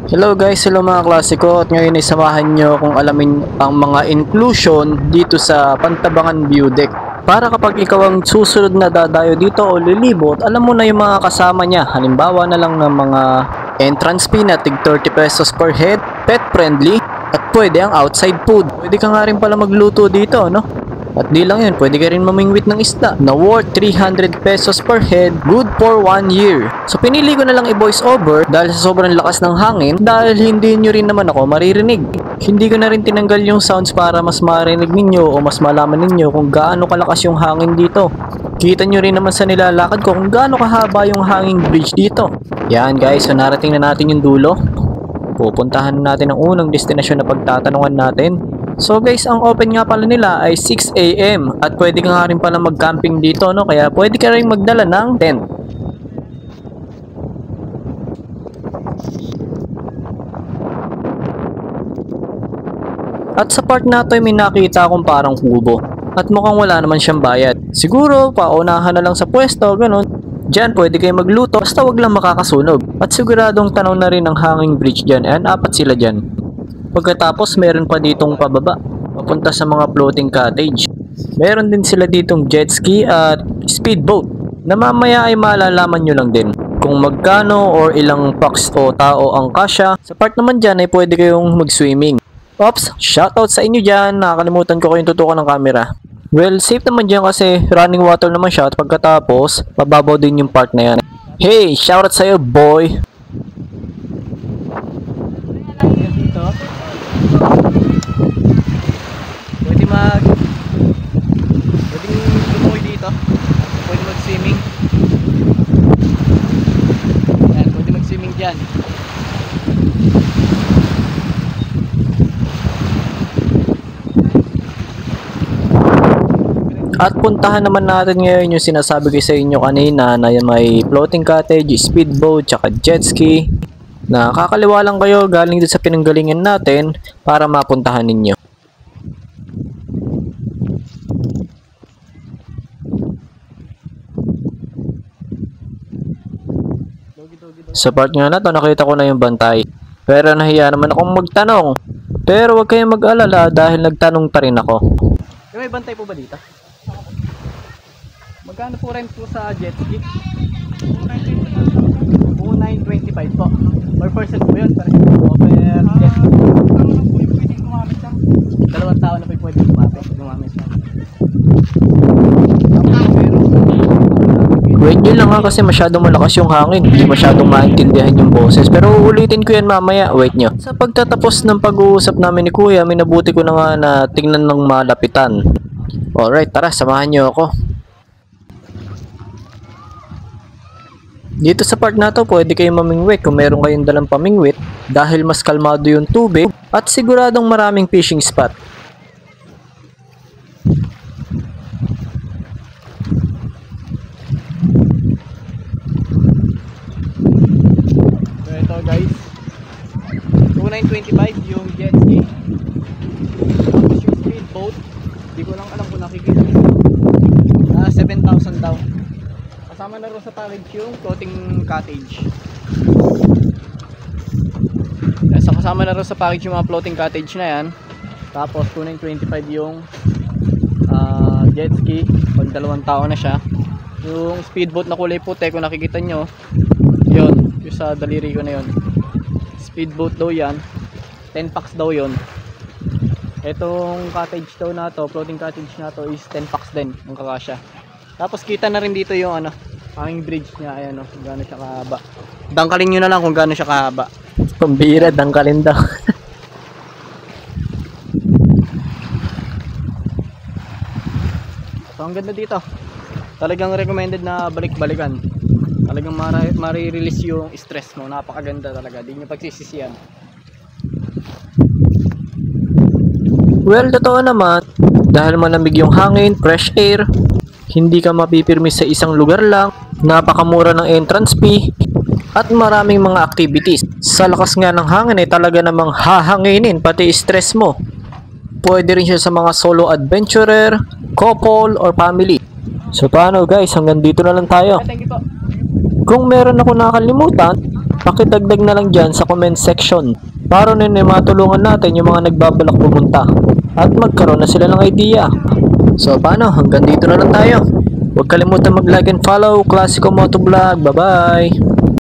Hello guys, hello mga klasiko, at ngayon ay samahan nyo kung alamin ang mga inclusion dito sa Pantabangan View Deck. Para kapag ikaw ang susunod na dadayo dito o lilibot, alam mo na yung mga kasama niya. Halimbawa na lang ng mga entrance fee na tig 30 pesos per head, pet friendly, at pwede ang outside food. Pwede ka nga rin pala magluto dito, no? At di lang yun, pwede ka rin mamingwit ng isda na worth 300 pesos per head, good for 1 year. So pinili ko na lang i-voice over dahil sa sobrang lakas ng hangin, dahil hindi nyo rin naman ako maririnig. Hindi ko na rin tinanggal yung sounds para mas marinig ninyo o mas malaman ninyo kung gaano kalakas yung hangin dito. Kita nyo rin naman sa nilalakad ko kung gaano kahaba yung hanging bridge dito. Yan guys, so narating na natin yung dulo. Pupuntahan natin ang unang destinasyon na pagtatanungan natin. So guys, ang open nga pala nila ay 6 AM at pwede ka nga rin pala mag-camping dito, no? Kaya pwede ka rin magdala ng tent. At sa part na to, may nakita akong parang kubo at mukhang wala naman siyang bayad. Siguro paunahan na lang sa pwesto, ganun. Diyan pwede kayo magluto basta wag lang makakasunog. At siguradong tanaw na rin ang hanging bridge dyan. Ayan, 4 sila dyan. Pagkatapos meron pa ditong pababa papunta sa mga floating cottage. Meron din sila ditong jet ski at speedboat na mamaya ay malalaman nyo lang din kung magkano or ilang packs o tao ang kasya. Sa part naman dyan ay pwede kayong mag-swimming. Ops, shoutout sa inyo dyan, nakakalimutan ko kayong tutukan ng camera. Well, safe naman dyan kasi running water naman siya at pagkatapos mababaw din yung part na yan. Hey, shoutout sa'yo boy! Pwede lumoy dito. Pwede mag-swimming. Ayan, pwede mag-swimming dyan. At puntahan naman natin ngayon yung sinasabi ko sa inyo kanina na may floating cottage, speedboat, tsaka jet ski. Nakakaliwa lang kayo galing din sa pinanggalingan natin para mapuntahan ninyo. Sa part nga na to, nakita ko na yung bantay. Pero nahiya naman akong magtanong. Pero huwag kayong mag-alala dahil nagtanong pa rin ako. May bantay po ba dito? Magkano po rent po sa jet ski? 2,925 po. Per person po yun. Per jet ski. Dalawang tao na po pwede gumamit siya. Wait nyo lang ha kasi masyadong malakas yung hangin. Hindi masyadong maintindihan yung boses. Pero uulitin ko yan mamaya. Wait nyo. Sa pagtatapos ng pag-uusap namin ni Kuya, minabuti ko na nga na tingnan ng malapitan. Alright, tara, samahan nyo ako. Dito sa part na to, pwede kayong mamingwit kung meron kayong dalang pamingwit dahil mas kalmado yung tubig at siguradong maraming fishing spot. So ito guys, 2,925 yung jet ski. Tapos yung speedboat, hindi ko lang alam kung nakikita nyo. 7,000 daw. Kasama na rin sa package yung floating cottage. So kasama na rin sa package yung mga floating cottage na yan. Tapos 2,925 yung jet ski pag 2 tao na siya. Yung speedboat na kulay puti kung nakikita nyo, yun, yung sa daliri ko na yun. Speedboat daw yan, 10 packs daw yun. Etong cottage daw na to, floating cottage na to is 10 packs din ang kakasya. Tapos kita na rin dito yung hanging bridge niya, ayan kung gaano siya kahaba. Dangkalin nyo na lang kung gaano siya kahaba. Pambira, dangkalin daw. So ang ganda dito. Talagang recommended na balik-balikan. Talagang mare-release yung stress mo. Napakaganda talaga, di nyo pagsisisihan. Well, totoo naman, dahil malamig yung hangin, fresh air, hindi ka mapipirmi sa isang lugar lang, napakamura ng entrance fee, at maraming mga activities. Sa lakas nga ng hangin ay talaga namang hahanginin pati stress mo. Pwede rin siya sa mga solo adventurer, couple, or family. So paano guys, hanggang dito na lang tayo. Kung meron ako nakalimutan, pakidagdag na lang dyan sa comment section para nun matulungan natin yung mga nagbabalak pumunta at magkaroon na sila ng idea. So paano, hanggang dito na lang tayo. Huwag kalimutan mag-like and follow Classico Motovlog. Bye bye!